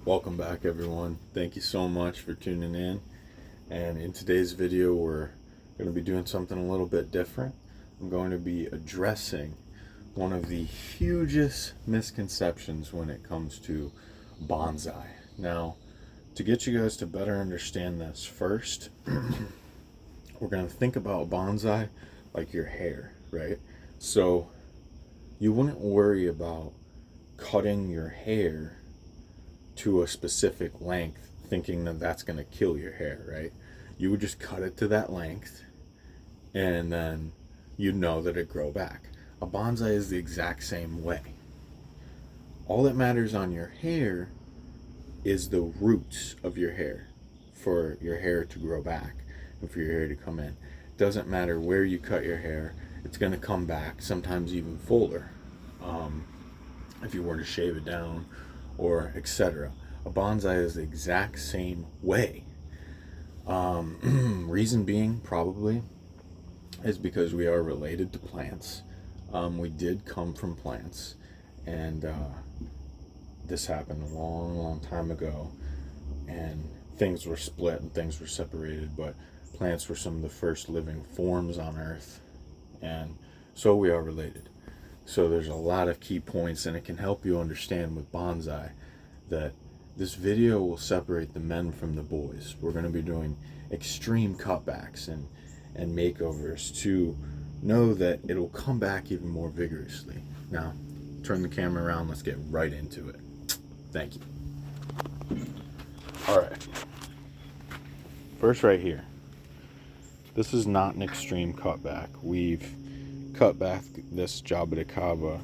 Welcome back, everyone. Thank you so much for tuning in. And in today's video, we're going to be doing something a little bit different. I'm going to be addressing one of the hugest misconceptions when it comes to bonsai. Now, to get you guys to better understand this, first, we're going to think about bonsai like your hair, right? So, you wouldn't worry about cutting your hair to a specific length thinking that that's going to kill your hair, right? You would just cut it to that length and then you'd know that it grow back. A bonsai is the exact same way. All that matters on your hair is the roots of your hair for your hair to grow back and for your hair to come in. It doesn't matter where you cut your hair, it's going to come back, sometimes even fuller, if you were to shave it down or etc. A bonsai is the exact same way. Reason being, probably, is because we are related to plants. We did come from plants, and this happened a long time ago, and things were split and things were separated, but plants were some of the first living forms on Earth, and so we are related. So there's a lot of key points, and it can help you understand with bonsai that this video will separate the men from the boys. We're going to be doing extreme cutbacks and makeovers to know that it'll come back even more vigorously. Now, turn the camera around. Let's get right into it. Thank you. All right. First, right here. This is not an extreme cutback. We've cut back this Jaboticaba,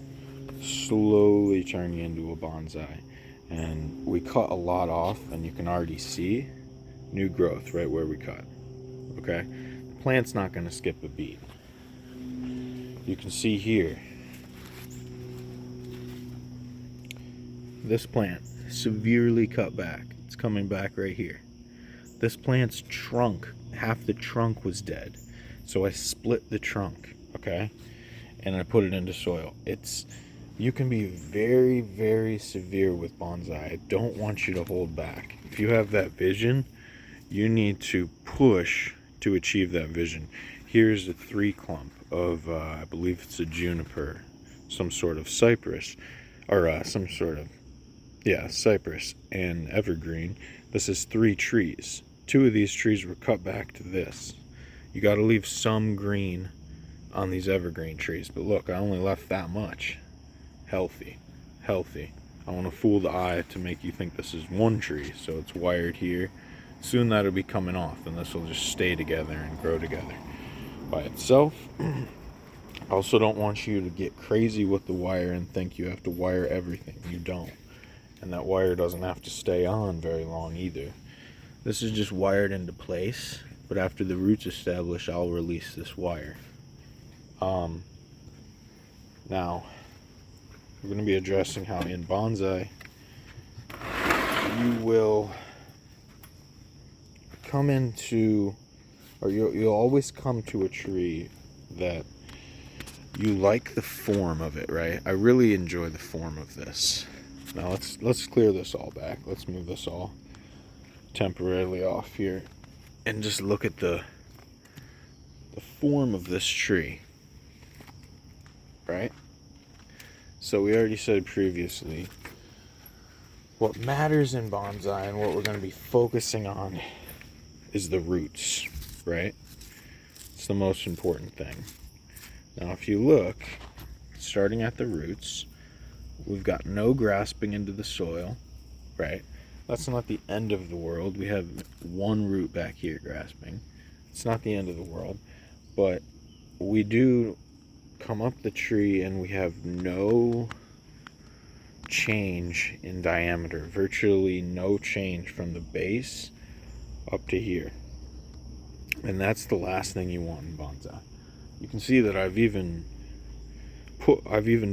slowly turning into a bonsai. And we cut a lot off, and you can already see new growth right where we cut. Okay? The plant's not going to skip a beat. You can see here, this plant severely cut back. It's coming back right here. This plant's trunk, half the trunk was dead. So I split the trunk, okay? And I put it into soil. You can be very, very severe with bonsai. I don't want you to hold back. If you have that vision, you need to push to achieve that vision. Here's a 3 clump of, I believe it's a juniper, some sort of cypress, or cypress and evergreen. This is 3 trees. 2 of these trees were cut back to this. You got to leave some green on these evergreen trees. But look, I only left that much. Healthy. I want to fool the eye to make you think this is one tree, so it's wired here. Soon that'll be coming off, and this will just stay together and grow together by itself. I also don't want you to get crazy with the wire and think you have to wire everything. You don't. And that wire doesn't have to stay on very long either. This is just wired into place, but after the roots establish, I'll release this wire. Now, we're going to be addressing how in bonsai you will come into, or you'll always come to a tree that you like the form of it, right? I really enjoy the form of this. Now let's clear this all back. Let's move this all temporarily off here and just look at the form of this tree, right? So we already said previously, what matters in bonsai and what we're going to be focusing on is the roots, right? It's the most important thing. Now if you look, starting at the roots, we've got no grasping into the soil, right? That's not the end of the world. We have one root back here grasping. It's not the end of the world, but we do come up the tree and we have no change in diameter, virtually no change from the base up to here. And that's the last thing you want in bonsai. You can see that I've even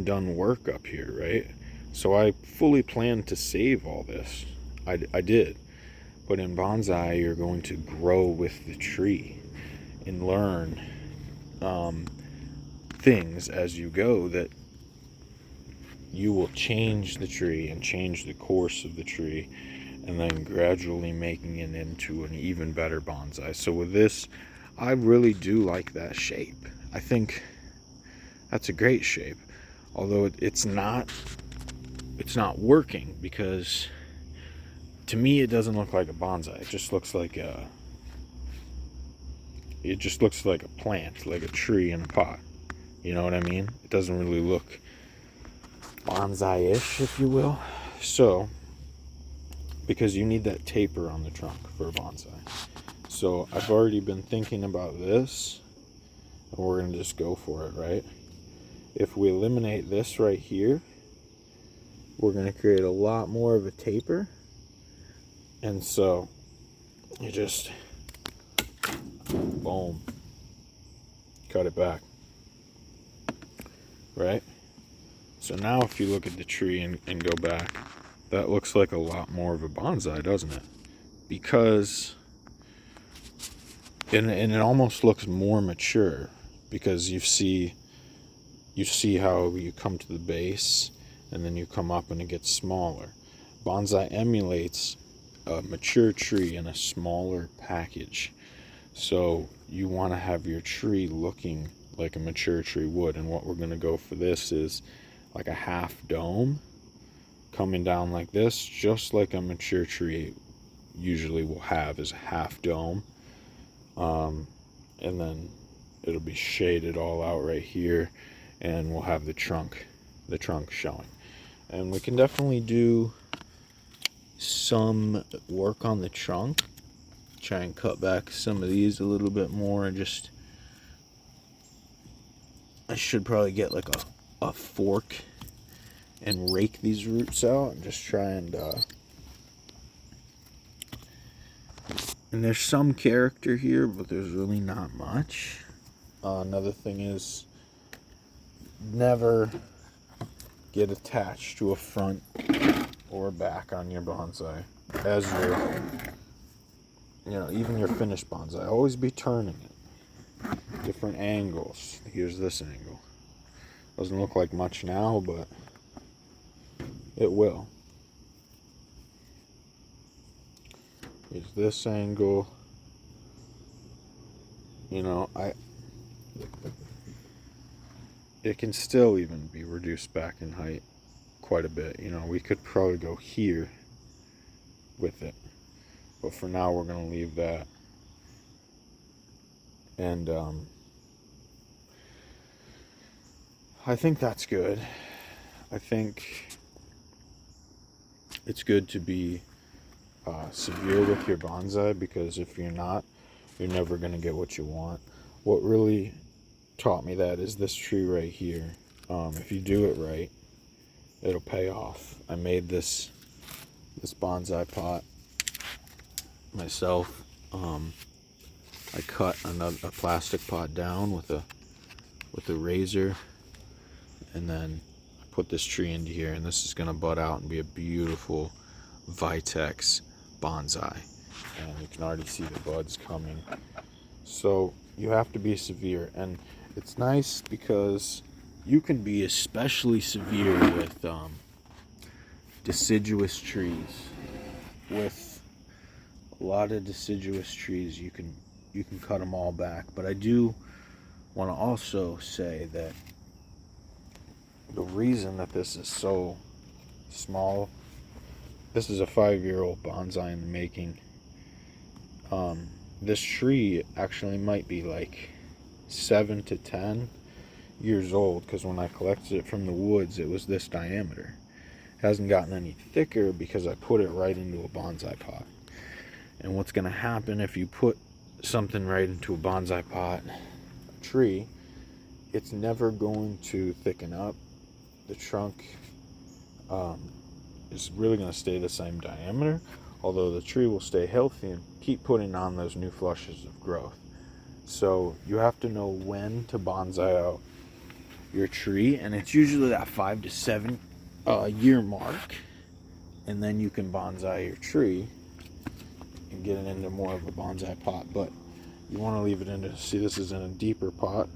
done work up here, right? So I fully planned to save all this. I did. But in bonsai, you're going to grow with the tree and learn things as you go that you will change the tree and change the course of the tree, and then gradually making it into an even better bonsai. So with this, I really do like that shape. I think that's a great shape, although it's not working, because to me it doesn't look like a bonsai. It just looks like a plant, like a tree in a pot. You know what I mean? It doesn't really look bonsai-ish, if you will. So, because you need that taper on the trunk for a bonsai. So I've already been thinking about this, and we're going to just go for it, right? If we eliminate this right here, we're going to create a lot more of a taper. And so you just, boom, cut it back, right? So now if you look at the tree and go back, that looks like a lot more of a bonsai, doesn't it? Because, and it almost looks more mature, because you see how you come to the base and then you come up and it gets smaller. Bonsai emulates a mature tree in a smaller package. So you want to have your tree looking like a mature tree would. And what we're going to go for this is like a half dome coming down like this, just like a mature tree usually will have, is a half dome. And then it'll be shaded all out right here, and we'll have the trunk showing. And we can definitely do some work on the trunk, try and cut back some of these a little bit more, and just, I should probably get like a fork and rake these roots out and just try and there's some character here, but there's really not much. Another thing is, never get attached to a front or a back on your bonsai as even your finished bonsai. Always be turning it, different angles. Here's this angle. Doesn't look like much now, but it will. Here's this angle. It can still even be reduced back in height quite a bit. We could probably go here with it, but for now we're going to leave that. And I think that's good. I think it's good to be severe with your bonsai, because if you're not, you're never going to get what you want. What really taught me that is this tree right here. If you do it right, it'll pay off. I made this bonsai pot myself. I cut a plastic pot down with a razor, and then I put this tree into here, and this is going to bud out and be a beautiful Vitex bonsai. And you can already see the buds coming. So you have to be severe, and it's nice because you can be especially severe with deciduous trees. With a lot of deciduous trees, you can cut them all back. But I do want to also say that the reason that this is so small, this is a 5-year-old bonsai in the making. This tree actually might be like 7 to 10 years old, because when I collected it from the woods, it was this diameter. It hasn't gotten any thicker because I put it right into a bonsai pot. And what's going to happen if you put something right into a bonsai pot, a tree, it's never going to thicken up. The trunk is really going to stay the same diameter, although the tree will stay healthy and keep putting on those new flushes of growth. So you have to know when to bonsai out your tree, and it's usually that 5 to 7 year mark, and then you can bonsai your tree and get it into more of a bonsai pot. But you want to leave it see, this is in a deeper pot.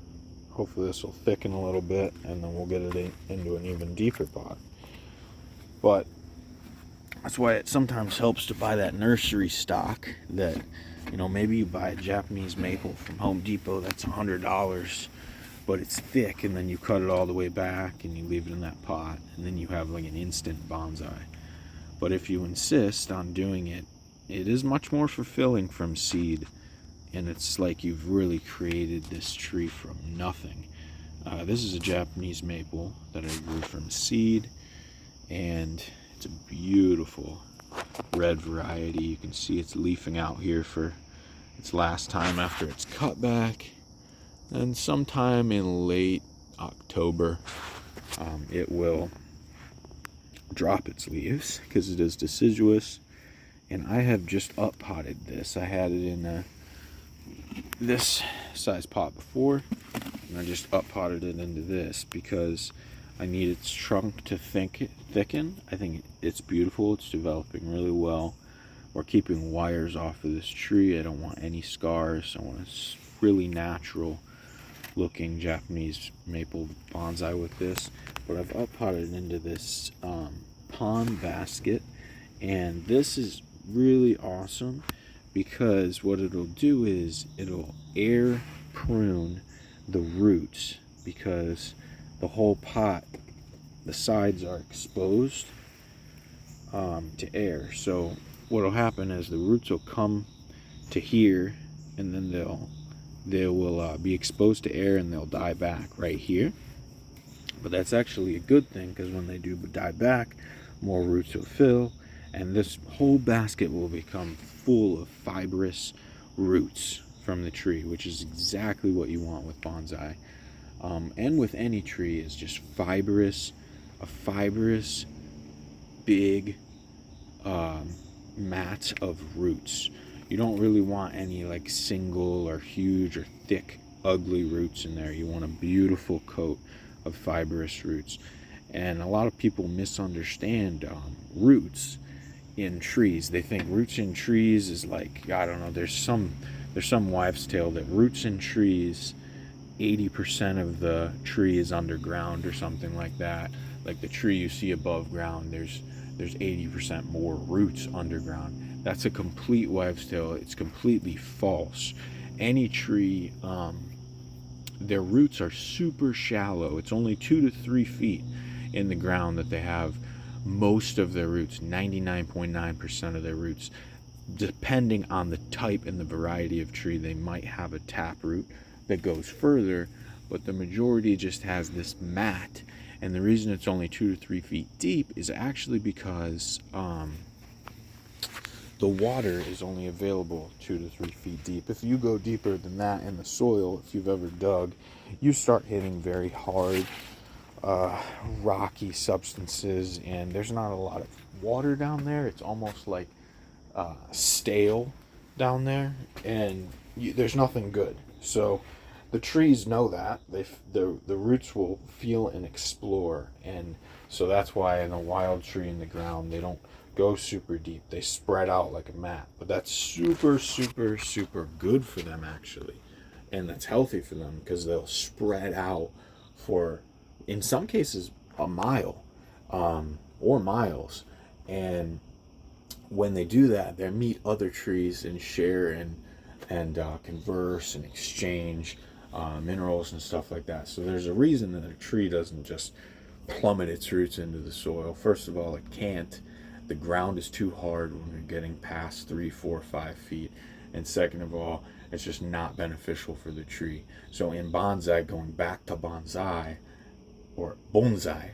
Hopefully this will thicken a little bit, and then we'll get it into an even deeper pot. But that's why it sometimes helps to buy that nursery stock that, maybe you buy a Japanese maple from Home Depot that's $100, but it's thick, and then you cut it all the way back and you leave it in that pot, and then you have like an instant bonsai. But if you insist on doing it, it is much more fulfilling from seed, and it's like you've really created this tree from nothing. This is a Japanese maple that I grew from seed, and it's a beautiful red variety. You can see it's leafing out here for its last time after it's cut back. And sometime in late October, it will drop its leaves because it is deciduous. And I have just up potted this. I had it in this size pot before, and I just up potted it into this because I need its trunk to thicken. I think it's beautiful. It's developing really well. We're keeping wires off of this tree. I don't want any scars. I want a really natural looking Japanese maple bonsai with this. But I've up potted into this pond basket, and this is really awesome because what it'll do is it'll air prune the roots, because the whole pot, the sides are exposed to air. So what'll happen is the roots will come to here, and then they will be exposed to air, and they'll die back right here. But that's actually a good thing, because when they do die back, more roots will fill, and this whole basket will become full of fibrous roots from the tree, which is exactly what you want with bonsai. And with any tree, is just a fibrous, big mat of roots. You don't really want any like single or huge or thick, ugly roots in there. You want a beautiful coat of fibrous roots. And a lot of people misunderstand roots in trees. They think roots in trees is like, I don't know, there's some wives' tale that roots in trees, 80% of the tree is underground or something like that. Like the tree you see above ground, there's 80% more roots underground. That's a complete wives' tale. It's completely false. Any tree, their roots are super shallow. It's only 2 to 3 feet in the ground that they have most of their roots, 99.9% of their roots. Depending on the type and the variety of tree, they might have a tap root that goes further, but the majority just has this mat. And the reason it's only 2 to 3 feet deep is actually because the water is only available 2 to 3 feet deep. If you go deeper than that in the soil, if you've ever dug, you start hitting very hard, rocky substances, and there's not a lot of water down there. It's almost like stale down there, and there's nothing good. So the trees know that. The roots will feel and explore, and so that's why in a wild tree in the ground, they don't go super deep. They spread out like a mat. But that's super, super, super good for them, actually. And that's healthy for them, because they'll spread out for, in some cases, a mile or miles. And when they do that, they meet other trees and share and converse and exchange minerals and stuff like that. So there's a reason that a tree doesn't just plummet its roots into the soil. First of all, it can't. The ground is too hard when you're getting past 3, 4, 5 feet. And second of all, it's just not beneficial for the tree. So in bonsai, going back to bonsai, or bonsai,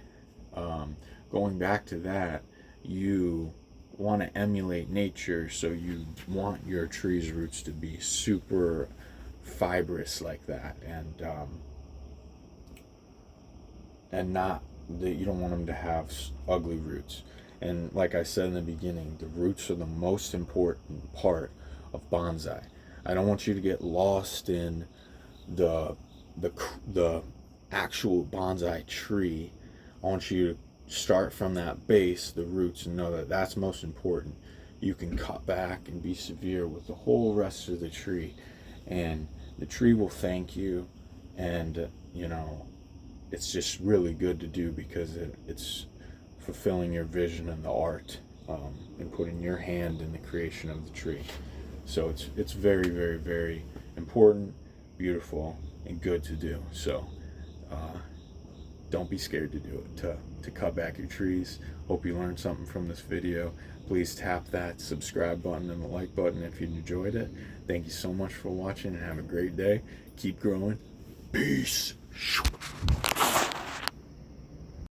going back to that, you want to emulate nature, so you want your tree's roots to be super fibrous like that, and not that you don't want them to have ugly roots. And like I said in the beginning, the roots are the most important part of bonsai. I don't want you to get lost in the actual bonsai tree. I want you to start from that base, the roots, and know that that's most important. You can cut back and be severe with the whole rest of the tree, and the tree will thank you. And it's just really good to do, because it's fulfilling your vision and the art, and putting your hand in the creation of the tree. So it's very, very, very important, beautiful, and good to do. So don't be scared to do it, to cut back your trees. Hope you learned something from this video. Please tap that subscribe button and the like button if you enjoyed it. Thank you so much for watching, and have a great day. Keep growing. Peace.